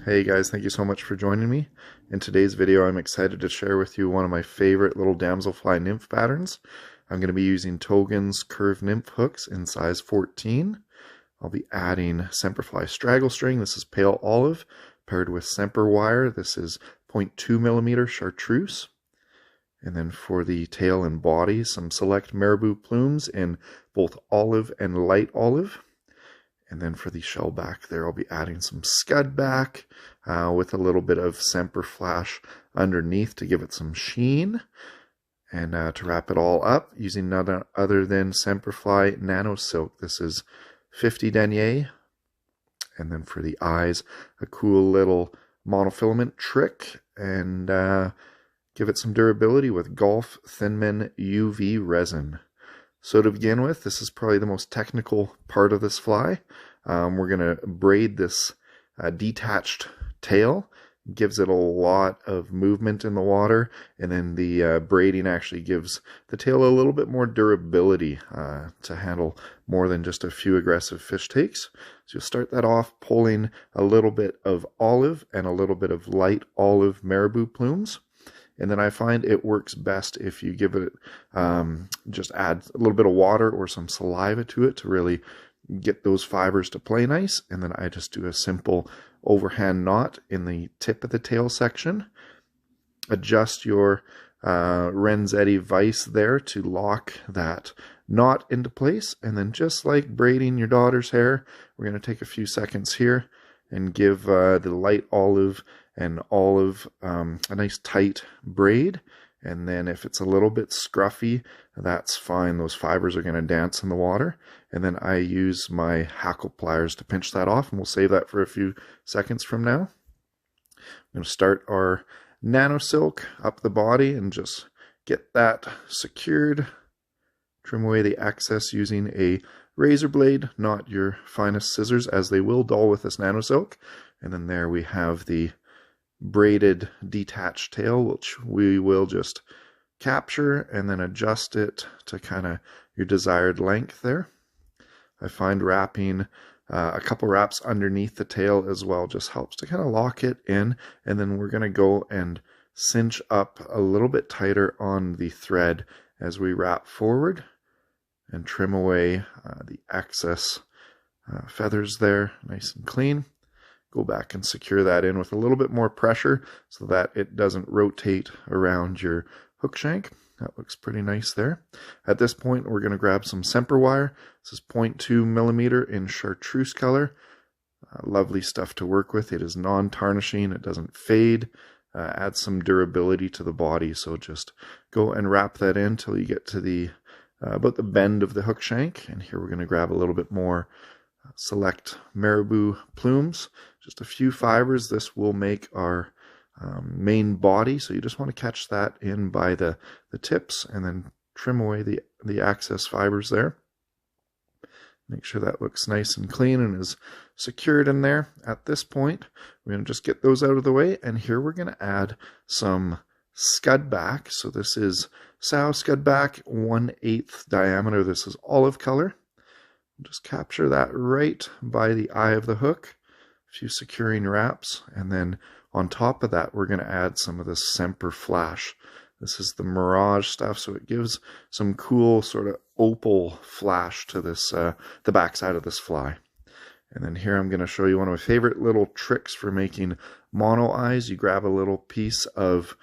Hey guys, thank you so much for joining me. In today's video, I'm excited to share with you one of my favorite little damselfly nymph patterns. I'm going to be using Togen's curved nymph hooks in size 14. I'll be adding Semperfli straggle string. This is pale olive, paired with Semper wire. This is 0.2 millimeter chartreuse. And then for the tail and body, some select marabou plumes in both olive and light olive. And then for the shell back there, I'll be adding some scud back with a little bit of Semperflash underneath to give it some sheen. And to wrap it all up, using none other than Semperfli Nano Silk. This is 50 denier. And then for the eyes, a cool little monofilament trick. And give it some durability with Golf Thinman UV resin. So to begin with, this is probably the most technical part of this fly. We're going to braid this detached tail. It gives it a lot of movement in the water, and then the braiding actually gives the tail a little bit more durability to handle more than just a few aggressive fish takes. So you'll start that off pulling a little bit of olive and a little bit of light olive marabou plumes. And then I find it works best if you give it, just add a little bit of water or some saliva to it to really get those fibers to play nice. And then I just do a simple overhand knot in the tip of the tail section. Adjust your Renzetti vise there to lock that knot into place. And then just like braiding your daughter's hair, we're going to take a few seconds here and give the light olive and olive a nice tight braid. And then if it's a little bit scruffy, that's fine. Those fibers are going to dance in the water. And then I use my hackle pliers to pinch that off, and we'll save that for a few seconds from now. I'm going to start our nano silk up the body and just get that secured. Trim away the excess using a razor blade, not your finest scissors, as they will dull with this nano silk. And then there we have the braided detached tail, which we will just capture and then adjust it to kind of your desired length there. I find wrapping a couple wraps underneath the tail as well just helps to kind of lock it in. And then we're going to go and cinch up a little bit tighter on the thread as we wrap forward and trim away the excess feathers there nice and clean. Go back and secure that in with a little bit more pressure so that it doesn't rotate around your hook shank. That looks pretty nice there. At this point, we're going to grab some Semper wire. This is 0.2 millimeter in chartreuse color. Lovely stuff to work with. It is non-tarnishing. It doesn't fade. Adds some durability to the body. So just go and wrap that in till you get to the about the bend of the hook shank. And here we're going to grab a little bit more select marabou plumes, just a few fibers. This will make our main body, so you just want to catch that in by the tips and then trim away the excess fibers there. Make sure that looks nice and clean and is secured in there. At this point, we're going to just get those out of the way, and here we're going to add some scud back. So this is sow scud back, 1/8 diameter. This is olive color. Just capture that right by the eye of the hook, a few securing wraps, and then on top of that we're going to add some of this Semperflash. This is the Mirage stuff, so it gives some cool sort of opal flash to this the backside of this fly. And then here I'm going to show you one of my favorite little tricks for making mono eyes. You grab a little piece of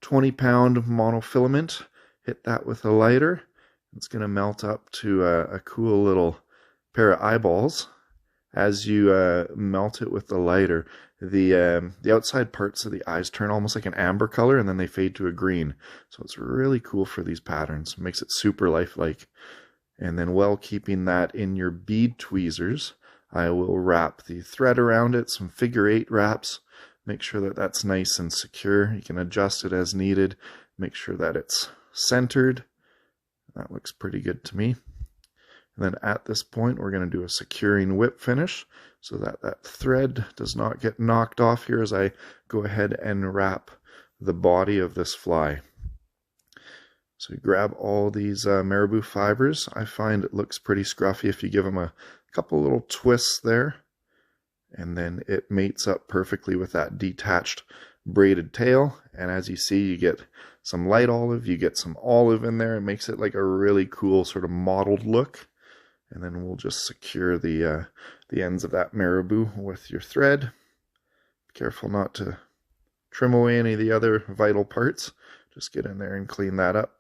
20-pound monofilament, hit that with a lighter. It's going to melt up to a cool little pair of eyeballs. As you melt it with the lighter, the outside parts of the eyes turn almost like an amber color, and then they fade to a green. So it's really cool for these patterns. Makes it super lifelike. And then while keeping that in your bead tweezers, I will wrap the thread around it, some figure-8 wraps. Make sure that that's nice and secure. You can adjust it as needed. Make sure that it's centered. That looks pretty good to me. And then at this point, we're going to do a securing whip finish so that that thread does not get knocked off here as I go ahead and wrap the body of this fly. So you grab all these marabou fibers. I find it looks pretty scruffy if you give them a couple little twists there. and then it mates up perfectly with that detached braided tail. And as you see, you get some light olive, you get some olive in there. It makes it like a really cool sort of mottled look. And then we'll just secure the ends of that marabou with your thread. Be careful not to trim away any of the other vital parts. Just get in there and clean that up.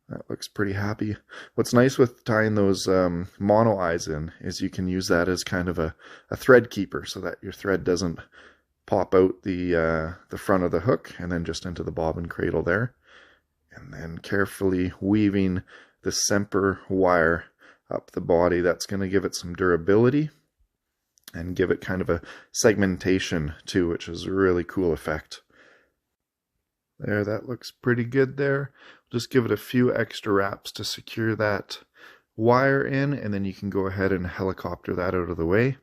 That looks pretty happy. What's nice with tying those mono eyes in is you can use that as kind of a thread keeper, so that your thread doesn't pop out the front of the hook and then just into the bobbin cradle there. And then carefully weaving the Semper wire up the body. That's going to give it some durability and give it kind of a segmentation too, which is a really cool effect. There, that looks pretty good there. Just give it a few extra wraps to secure that wire in, and then you can go ahead and helicopter that out of the way.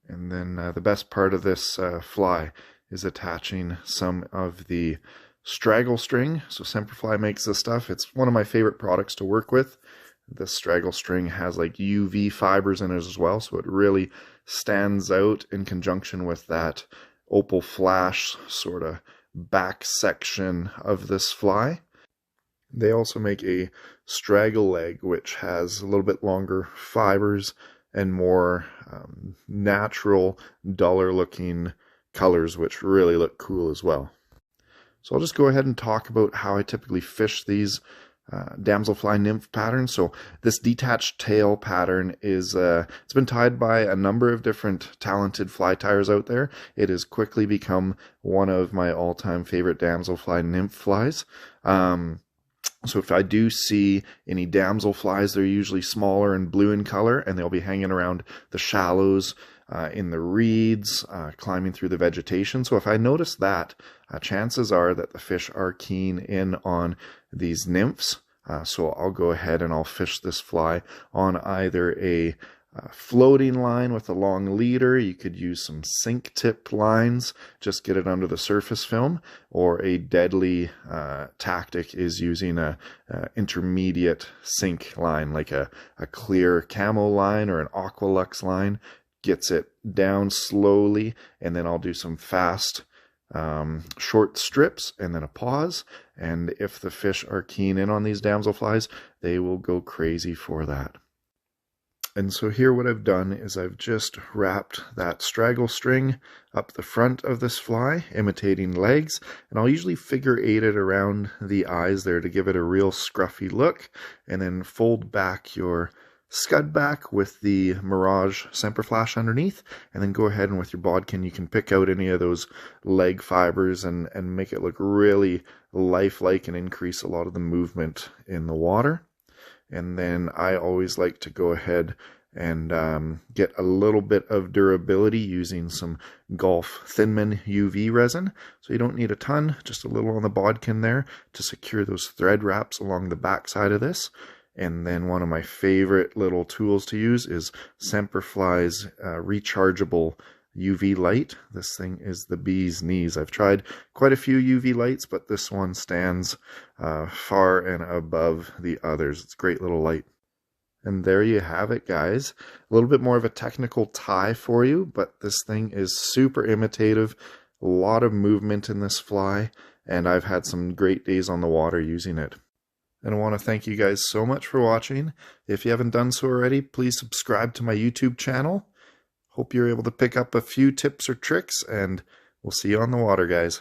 And then the best part of this fly is attaching some of the straggle string. So Semperfli makes this stuff. It's one of my favorite products to work with. This straggle string has like UV fibers in it as well, so it really stands out in conjunction with that opal flash sort of back section of this fly. They also make a straggle leg, which has a little bit longer fibers and more natural, duller looking colors, which really look cool as well. So I'll just go ahead and talk about how I typically fish these damselfly nymph patterns. So this detached tail pattern is it's been tied by a number of different talented fly tyers out there. It has quickly become one of my all-time favorite damselfly nymph flies. So if I do see any damselflies, they're usually smaller and blue in color, and they'll be hanging around the shallows, in the reeds, climbing through the vegetation. So if I notice that, chances are that the fish are keen in on these nymphs. So I'll go ahead and I'll fish this fly on either a floating line with a long leader. You could use some sink tipped lines, just get it under the surface film, or a deadly tactic is using a intermediate sink line, like a clear camo line or an Aqualux line. Gets it down slowly, and then I'll do some fast short strips and then a pause, and if the fish are keen in on these damselflies, they will go crazy for that. And so here what I've done is I've just wrapped that straggle string up the front of this fly, imitating legs, and I'll usually figure eight it around the eyes there to give it a real scruffy look, and then fold back your scud back with the Mirage Semperflash underneath, and then go ahead and with your bodkin you can pick out any of those leg fibers and make it look really lifelike and increase a lot of the movement in the water. And then I always like to go ahead and get a little bit of durability using some Gulf Thinman UV resin. So you don't need a ton, just a little on the bodkin there to secure those thread wraps along the back side of this. And then one of my favorite little tools to use is Semperfli's rechargeable UV light. This thing is the bee's knees. I've tried quite a few UV lights, but this one stands far and above the others. It's a great little light. And there you have it, guys. A little bit more of a technical tie for you, but this thing is super imitative. A lot of movement in this fly, and I've had some great days on the water using it. And I want to thank you guys so much for watching. If you haven't done so already, please subscribe to my YouTube channel. Hope you're able to pick up a few tips or tricks, and we'll see you on the water, guys.